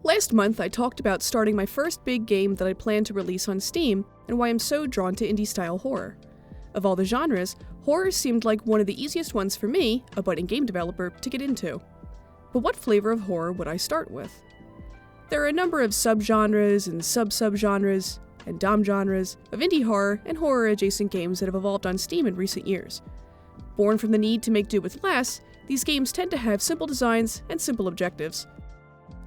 Last month, I talked about starting my first big game that I plan to release on Steam and why I'm so drawn to indie-style horror. Of all the genres, horror seemed like one of the easiest ones for me, a budding game developer, to get into. But what flavor of horror would I start with? There are a number of subgenres and sub-subgenres and dom-genres of indie horror and horror-adjacent games that have evolved on Steam in recent years. Born from the need to make do with less, these games tend to have simple designs and simple objectives.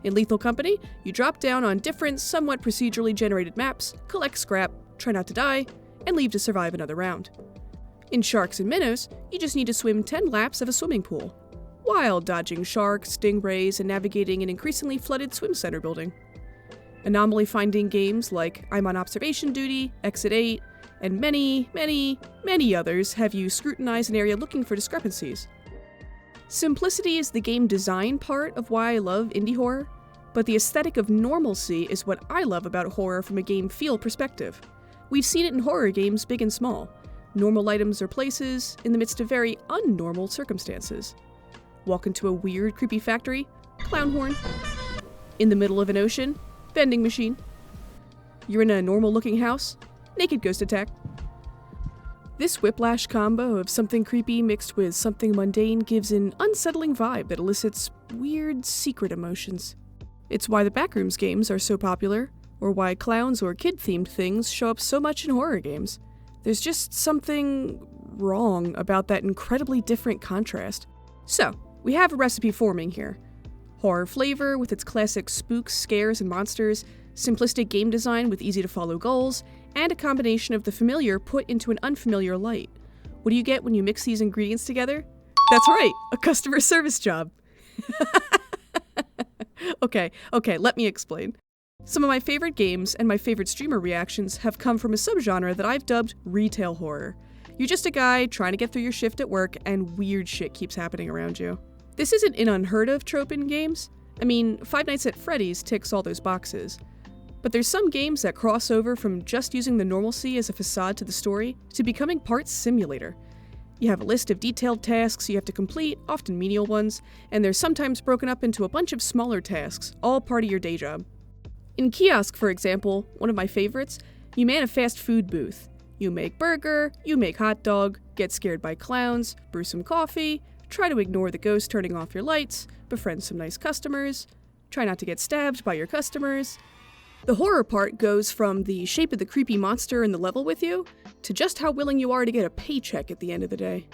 In Lethal Company, you drop down on different, somewhat procedurally generated maps, collect scrap, try not to die, and leave to survive another round. In Sharks and Minnows, you just need to swim 10 laps of a swimming pool, while dodging sharks, stingrays, and navigating an increasingly flooded swim center building. Anomaly-finding games like I'm on Observation Duty, Exit 8, and many, many, many others have you scrutinize an area looking for discrepancies. Simplicity is the game design part of why I love indie horror, but the aesthetic of normalcy is what I love about horror from a game feel perspective. We've seen it in horror games big and small. Normal items or places in the midst of very unnormal circumstances. Walk into a weird, creepy factory, clown horn. In the middle of an ocean, vending machine. You're in a normal-looking house, naked ghost attack. This whiplash combo of something creepy mixed with something mundane gives an unsettling vibe that elicits weird, secret emotions. It's why the Backrooms games are so popular, or why clowns or kid-themed things show up so much in horror games. There's just something wrong about that incredibly different contrast. So, we have a recipe forming here. Horror flavor with its classic spooks, scares, and monsters, simplistic game design with easy-to-follow goals, and a combination of the familiar put into an unfamiliar light. What do you get when you mix these ingredients together? That's right, a customer service job. Okay, let me explain. Some of my favorite games and my favorite streamer reactions have come from a subgenre that I've dubbed retail horror. You're just a guy trying to get through your shift at work and weird shit keeps happening around you. This isn't an unheard of trope in games. I mean, Five Nights at Freddy's ticks all those boxes. But there's some games that cross over from just using the normalcy as a facade to the story to becoming parts simulator. You have a list of detailed tasks you have to complete, often menial ones, and they're sometimes broken up into a bunch of smaller tasks, all part of your day job. In Kiosk, for example, one of my favorites, you man a fast food booth. You make burger, you make hot dog, get scared by clowns, brew some coffee, try to ignore the ghost turning off your lights, befriend some nice customers, try not to get stabbed by your customers. The horror part goes from the shape of the creepy monster in the level with you, to just how willing you are to get a paycheck at the end of the day.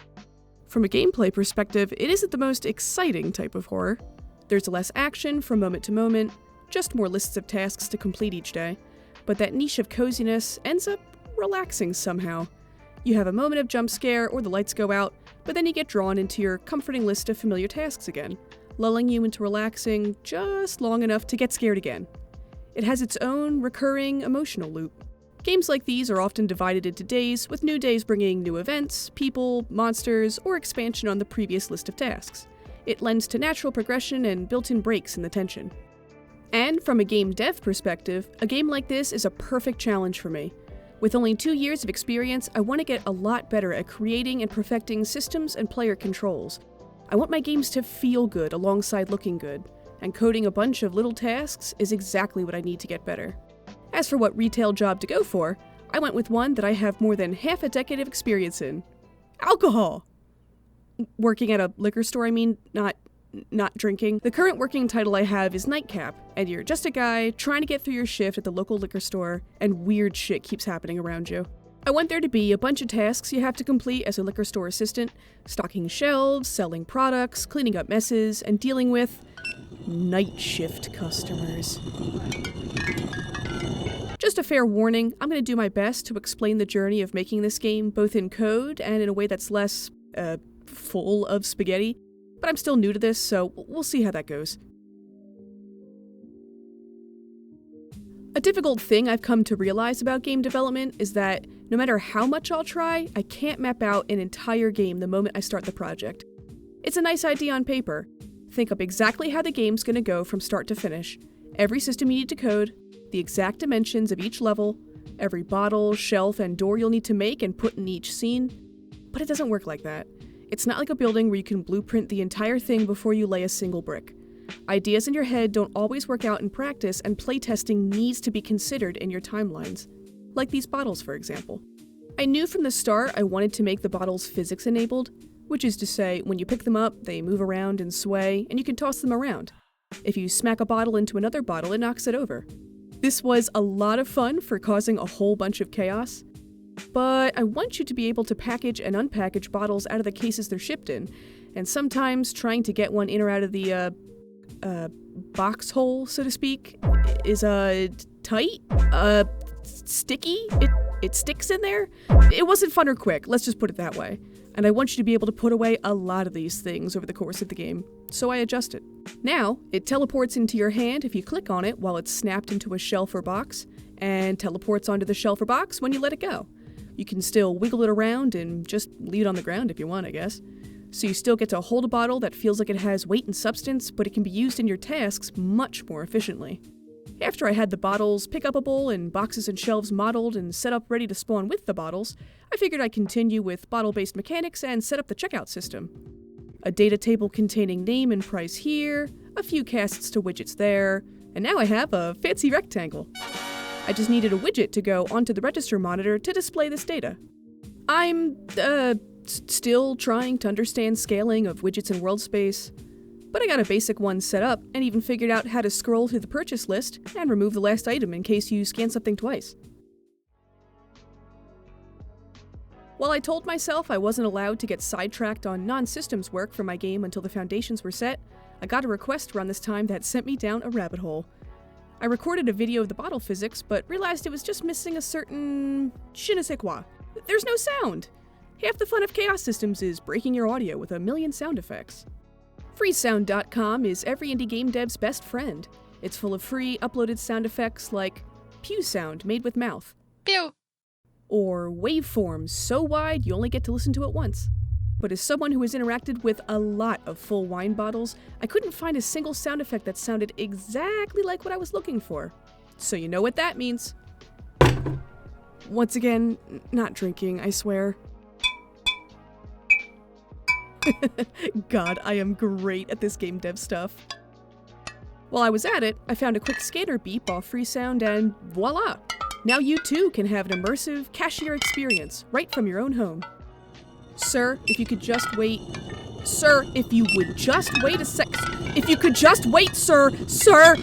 From a gameplay perspective, it isn't the most exciting type of horror. There's less action from moment to moment, just more lists of tasks to complete each day, but that niche of coziness ends up relaxing somehow. You have a moment of jump scare or the lights go out, but then you get drawn into your comforting list of familiar tasks again, lulling you into relaxing just long enough to get scared again. It has its own recurring emotional loop. Games like these are often divided into days, with new days bringing new events, people, monsters, or expansion on the previous list of tasks. It lends to natural progression and built-in breaks in the tension. And from a game dev perspective, a game like this is a perfect challenge for me. With only 2 years of experience, I want to get a lot better at creating and perfecting systems and player controls. I want my games to feel good alongside looking good, and coding a bunch of little tasks is exactly what I need to get better. As for what retail job to go for, I went with one that I have more than half a decade of experience in. Alcohol! Working at a liquor store, I mean, not drinking. The current working title I have is Nightcap, and you're just a guy trying to get through your shift at the local liquor store, and weird shit keeps happening around you. I want there to be a bunch of tasks you have to complete as a liquor store assistant, stocking shelves, selling products, cleaning up messes, and dealing with night shift customers. Just a fair warning, I'm going to do my best to explain the journey of making this game both in code and in a way that's less, full of spaghetti, but I'm still new to this, so we'll see how that goes. A difficult thing I've come to realize about game development is that no matter how much I'll try, I can't map out an entire game the moment I start the project. It's a nice idea on paper. Think up exactly how the game's gonna go from start to finish, every system you need to code, the exact dimensions of each level, every bottle, shelf, and door you'll need to make and put in each scene. But it doesn't work like that. It's not like a building where you can blueprint the entire thing before you lay a single brick. Ideas in your head don't always work out in practice, and playtesting needs to be considered in your timelines. Like these bottles, for example. I knew from the start I wanted to make the bottles physics-enabled, which is to say, when you pick them up, they move around and sway, and you can toss them around. If you smack a bottle into another bottle, it knocks it over. This was a lot of fun for causing a whole bunch of chaos, but I want you to be able to package and unpackage bottles out of the cases they're shipped in, and sometimes trying to get one in or out of the, box hole, so to speak, is, tight? Sticky? It sticks in there? It wasn't fun or quick, let's just put it that way. And I want you to be able to put away a lot of these things over the course of the game, so I adjust it. Now, it teleports into your hand if you click on it while it's snapped into a shelf or box, and teleports onto the shelf or box when you let it go. You can still wiggle it around and just leave it on the ground if you want, I guess. So you still get to hold a bottle that feels like it has weight and substance, but it can be used in your tasks much more efficiently. After I had the bottles pick-upable and boxes and shelves modeled and set up ready to spawn with the bottles, I figured I'd continue with bottle-based mechanics and set up the checkout system. A data table containing name and price here, a few casts to widgets there, and now I have a fancy rectangle. I just needed a widget to go onto the register monitor to display this data. I'm, still trying to understand scaling of widgets in world space, but I got a basic one set up and even figured out how to scroll through the purchase list and remove the last item in case you scan something twice. While I told myself I wasn't allowed to get sidetracked on non-systems work for my game until the foundations were set, I got a request around this time that sent me down a rabbit hole. I recorded a video of the bottle physics, but realized it was just missing a certain je ne sais quoi. There's no sound! Half the fun of Chaos Systems is breaking your audio with a million sound effects. Freesound.com is every indie game dev's best friend. It's full of free, uploaded sound effects like pew sound made with mouth. Pew! Or waveforms so wide you only get to listen to it once. But as someone who has interacted with a lot of full wine bottles, I couldn't find a single sound effect that sounded exactly like what I was looking for. So you know what that means. Once again, not drinking, I swear. God, I am great at this game dev stuff. While I was at it, I found a quick scanner beep off Freesound and voila! Now you too can have an immersive cashier experience right from your own home. Sir, if you could just wait. Sir, if you would just wait a sec. If you could just wait, sir! Sir!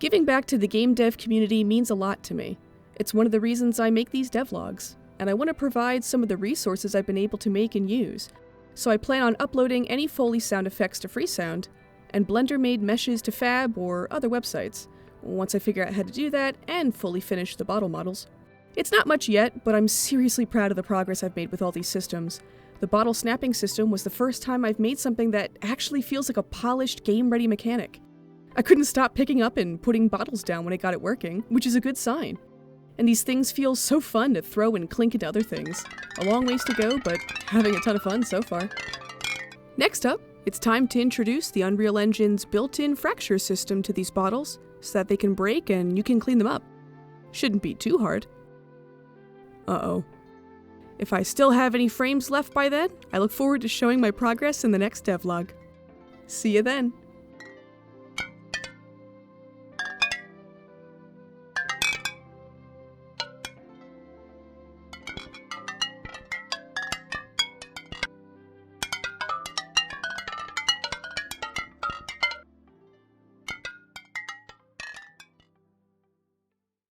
Giving back to the game dev community means a lot to me. It's one of the reasons I make these devlogs, and I want to provide some of the resources I've been able to make and use. So I plan on uploading any Foley sound effects to Freesound, and Blender-made meshes to Fab or other websites, once I figure out how to do that and fully finish the bottle models. It's not much yet, but I'm seriously proud of the progress I've made with all these systems. The bottle snapping system was the first time I've made something that actually feels like a polished, game-ready mechanic. I couldn't stop picking up and putting bottles down when I got it working, which is a good sign. And these things feel so fun to throw and clink into other things. A long ways to go, but having a ton of fun so far. Next up, it's time to introduce the Unreal Engine's built-in fracture system to these bottles, so that they can break and you can clean them up. Shouldn't be too hard. Uh-oh. If I still have any frames left by then, I look forward to showing my progress in the next devlog. See you then!